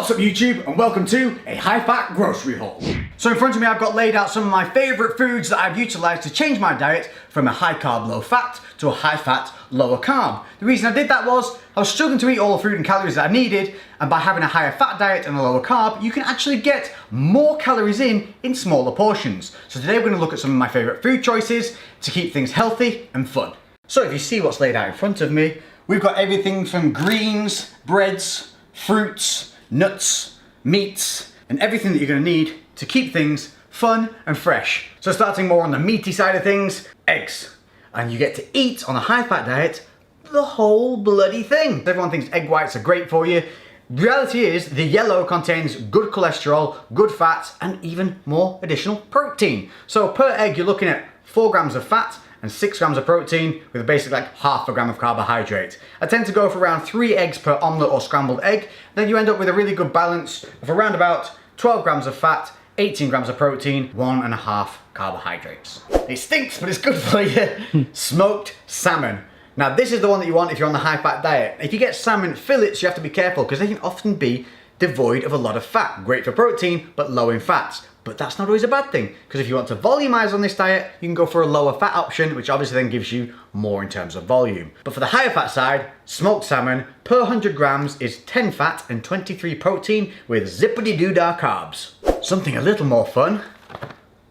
What's up YouTube, and welcome to a high-fat grocery haul. So in front of me I've got laid out some of my favourite foods that I've utilised to change my diet from a high-carb, low-fat to a high-fat, lower-carb. The reason I did that was I was struggling to eat all the food and calories that I needed, and by having a higher fat diet and a lower carb, you can actually get more calories in smaller portions. So today we're going to look at some of my favourite food choices to keep things healthy and fun. So if you see what's laid out in front of me, we've got everything from greens, breads, fruits, nuts, meats, and everything that you're going to need to keep things fun and fresh. So starting more on the meaty side of things, eggs. And you get to eat on a high fat diet the whole bloody thing. Everyone thinks egg whites are great for you. Reality is the yellow contains good cholesterol, good fats, and even more additional protein. So per egg you're looking at 4 grams of fat and 6 grams of protein with basically like half a gram of carbohydrate. I tend to go for around 3 eggs per omelette or scrambled egg. Then you end up with a really good balance of around about 12 grams of fat, 18 grams of protein, 1.5 carbohydrates. It stinks, but it's good for you. Smoked salmon. Now this is the one that you want if you're on the high fat diet. If you get salmon fillets, you have to be careful because they can often be devoid of a lot of fat. Great for protein, but low in fats. But that's not always a bad thing, because if you want to volumize on this diet, you can go for a lower fat option, which obviously then gives you more in terms of volume. But for the higher fat side, smoked salmon per 100 grams is 10 fat and 23 protein with zippity-doo-dah carbs. Something a little more fun,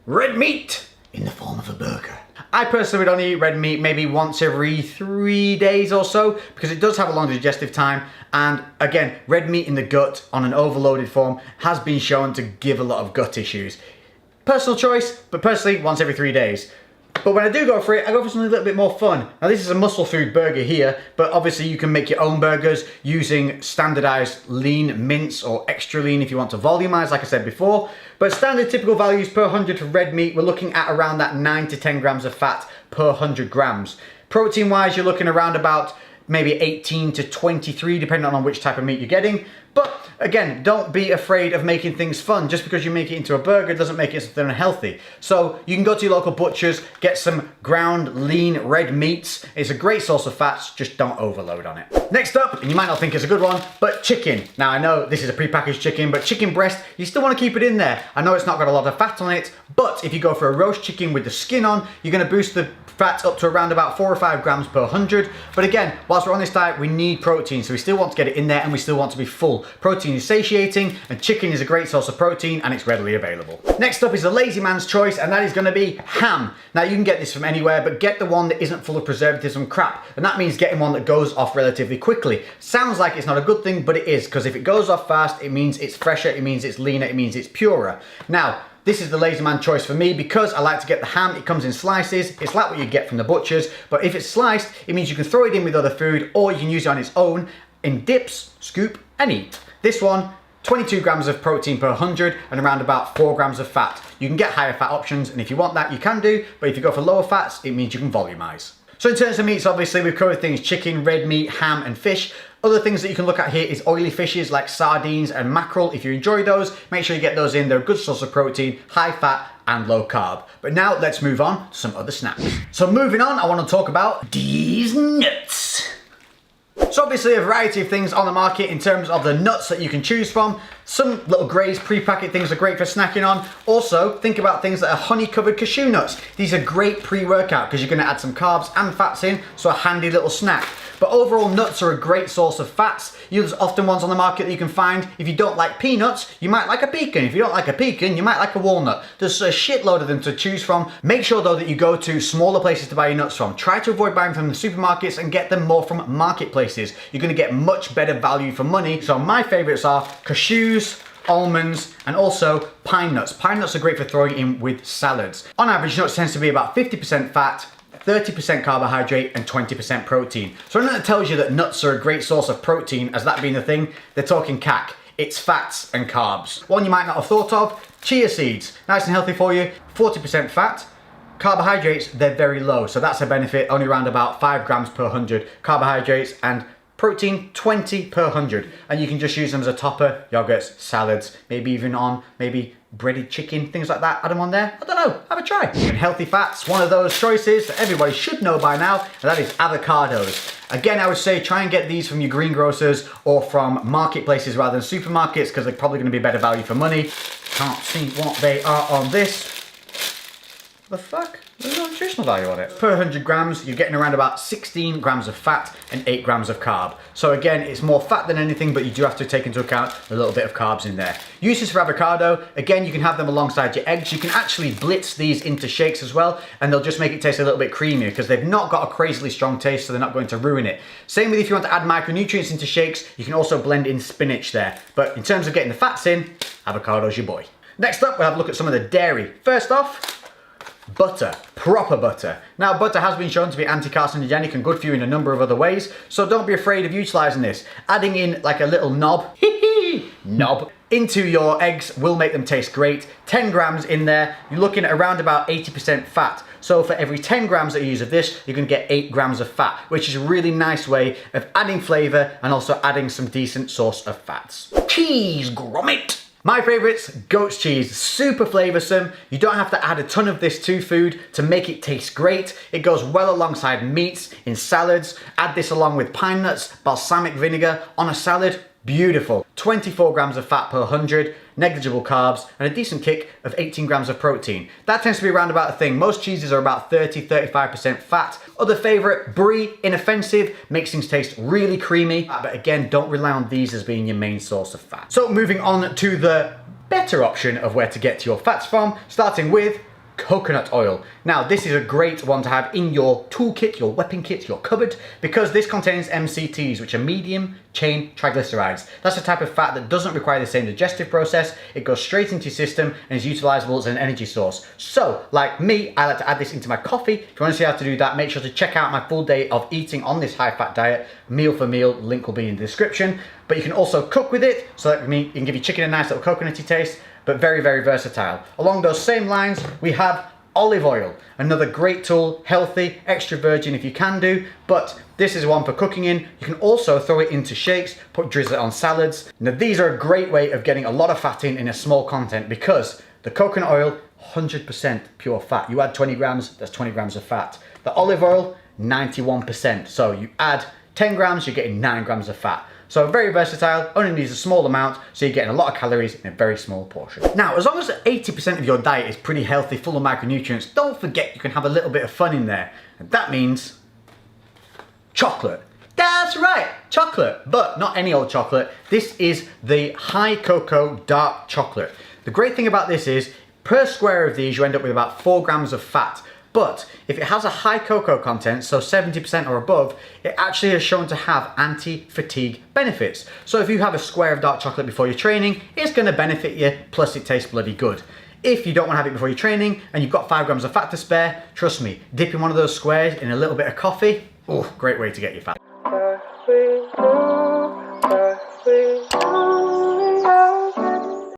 red meat in the form of a burger. I personally would only eat red meat maybe once every 3 days or so because it does have a long digestive time, and again, red meat in the gut on an overloaded form has been shown to give a lot of gut issues. Personal choice, but personally once every 3 days. But when I do go for it, I go for something a little bit more fun. Now this is a muscle food burger here, but obviously you can make your own burgers using standardized lean mince or extra lean if you want to volumize, like I said before. But standard typical values per 100 for red meat, we're looking at around that 9 to 10 grams of fat per 100 grams. Protein wise, you're looking around about maybe 18 to 23, depending on which type of meat you're getting. But again, don't be afraid of making things fun. Just because you make it into a burger doesn't make it something unhealthy. So you can go to your local butchers, get some ground lean red meats. It's a great source of fats, just don't overload on it. Next up, and you might not think it's a good one, but chicken. Now I know this is a prepackaged chicken, but chicken breast, you still want to keep it in there. I know it's not got a lot of fat on it, but if you go for a roast chicken with the skin on, you're going to boost the fat up to around about 4 or 5 grams per 100. But again, whilst we're on this diet, we need protein, so we still want to get it in there and we still want to be full. Protein is satiating, and chicken is a great source of protein, and it's readily available. Next up is a lazy man's choice, and that is going to be ham. Now you can get this from anywhere, but get the one that isn't full of preservatives and crap, and that means getting one that goes off relatively quickly. Sounds like it's not a good thing, but it is, because if it goes off fast, it means it's fresher, it means it's leaner, it means it's purer. Now, this is the lazy man choice for me because I like to get the ham. It comes in slices. It's like what you get from the butchers, but if it's sliced, it means you can throw it in with other food, or you can use it on its own in dips, scoop, and eat. This one, 22 grams of protein per 100 and around about 4 grams of fat. You can get higher fat options, and if you want that, you can do, but if you go for lower fats, it means you can volumize. So in terms of meats, obviously we've covered things chicken, red meat, ham, and fish. Other things that you can look at here is oily fishes like sardines and mackerel. If you enjoy those, make sure you get those in. They're a good source of protein, high fat and low carb. But now let's move on to some other snacks. So moving on, I want to talk about these nuts. So obviously a variety of things on the market in terms of the nuts that you can choose from. Some little Graze pre-packet things are great for snacking on. Also, think about things that are honey-covered cashew nuts. These are great pre-workout because you're going to add some carbs and fats in, so a handy little snack. But overall, nuts are a great source of fats. There's often ones on the market that you can find. If you don't like peanuts, you might like a pecan. If you don't like a pecan, you might like a walnut. There's a shitload of them to choose from. Make sure though that you go to smaller places to buy your nuts from. Try to avoid buying from the supermarkets and get them more from marketplaces. You're going to get much better value for money. So my favorites are cashews, almonds, and also pine nuts. Pine nuts are great for throwing in with salads. On average, nuts tends to be about 50% fat, 30% carbohydrate and 20% protein. So when that tells you that nuts are a great source of protein, as that being the thing, they're talking CAC. It's fats and carbs. One you might not have thought of, chia seeds. Nice and healthy for you, 40% fat. Carbohydrates, they're very low, so that's a benefit, only around about 5 grams per 100 carbohydrates, and protein 20 per 100. And you can just use them as a topper, yogurts, salads, maybe even on breaded chicken, things like that, add them on there. I don't know, have a try. And healthy fats, one of those choices that everybody should know by now, and that is avocados. Again, I would say try and get these from your greengrocers or from marketplaces rather than supermarkets, because they're probably going to be better value for money. Can't see what they are on this. The fuck? There's no nutritional value on it. Per 100 grams, you're getting around about 16 grams of fat and 8 grams of carb. So again, it's more fat than anything, but you do have to take into account a little bit of carbs in there. Uses for avocado, again, you can have them alongside your eggs. You can actually blitz these into shakes as well, and they'll just make it taste a little bit creamier because they've not got a crazily strong taste, so they're not going to ruin it. Same with if you want to add micronutrients into shakes, you can also blend in spinach there. But in terms of getting the fats in, avocado's your boy. Next up, we'll have a look at some of the dairy. First off, butter, proper butter. Now, butter has been shown to be anti-carcinogenic and good for you in a number of other ways, so don't be afraid of utilizing this. Adding in like a little knob into your eggs will make them taste great. 10 grams in there, you're looking at around about 80% fat. So for every 10 grams that you use of this, you're gonna get 8 grams of fat, which is a really nice way of adding flavor and also adding some decent source of fats. Cheese grommet. My favorites, goat's cheese, super flavorsome. You don't have to add a ton of this to food to make it taste great. It goes well alongside meats, in salads. Add this along with pine nuts, balsamic vinegar on a salad, beautiful. 24 grams of fat per 100, negligible carbs, and a decent kick of 18 grams of protein. That tends to be around about the thing. Most cheeses are about 30-35% fat. Other favorite, brie, inoffensive, makes things taste really creamy. But again, don't rely on these as being your main source of fat. So moving on to the better option of where to get your fats from, starting with coconut oil. Now, this is a great one to have in your toolkit, your weapon kit, your cupboard, because this contains MCTs, which are medium chain triglycerides. That's a type of fat that doesn't require the same digestive process. It goes straight into your system and is utilizable as an energy source. So, like me, I like to add this into my coffee. If you want to see how to do that, make sure to check out my full day of eating on this high-fat diet, meal for meal. Link will be in the description. But you can also cook with it, so that it can give your chicken a nice little coconutty taste, but very, very versatile. Along those same lines, we have olive oil, another great tool, healthy, extra virgin if you can do, but this is one for cooking in. You can also throw it into shakes, drizzle it on salads. Now these are a great way of getting a lot of fat in a small content, because the coconut oil, 100% pure fat. You add 20 grams, that's 20 grams of fat. The olive oil, 91%. So you add 10 grams, you're getting 9 grams of fat. So very versatile, only needs a small amount, so you're getting a lot of calories in a very small portion. Now, as long as 80% of your diet is pretty healthy, full of micronutrients, don't forget you can have a little bit of fun in there. And that means chocolate. That's right, chocolate, but not any old chocolate. This is the high cocoa dark chocolate. The great thing about this is, per square of these, you end up with about 4 grams of fat. But if it has a high cocoa content, so 70% or above, it actually is shown to have anti-fatigue benefits. So if you have a square of dark chocolate before your training, it's going to benefit you, plus it tastes bloody good. If you don't want to have it before your training and you've got 5 grams of fat to spare, trust me, dipping one of those squares in a little bit of coffee, oh, great way to get your fat.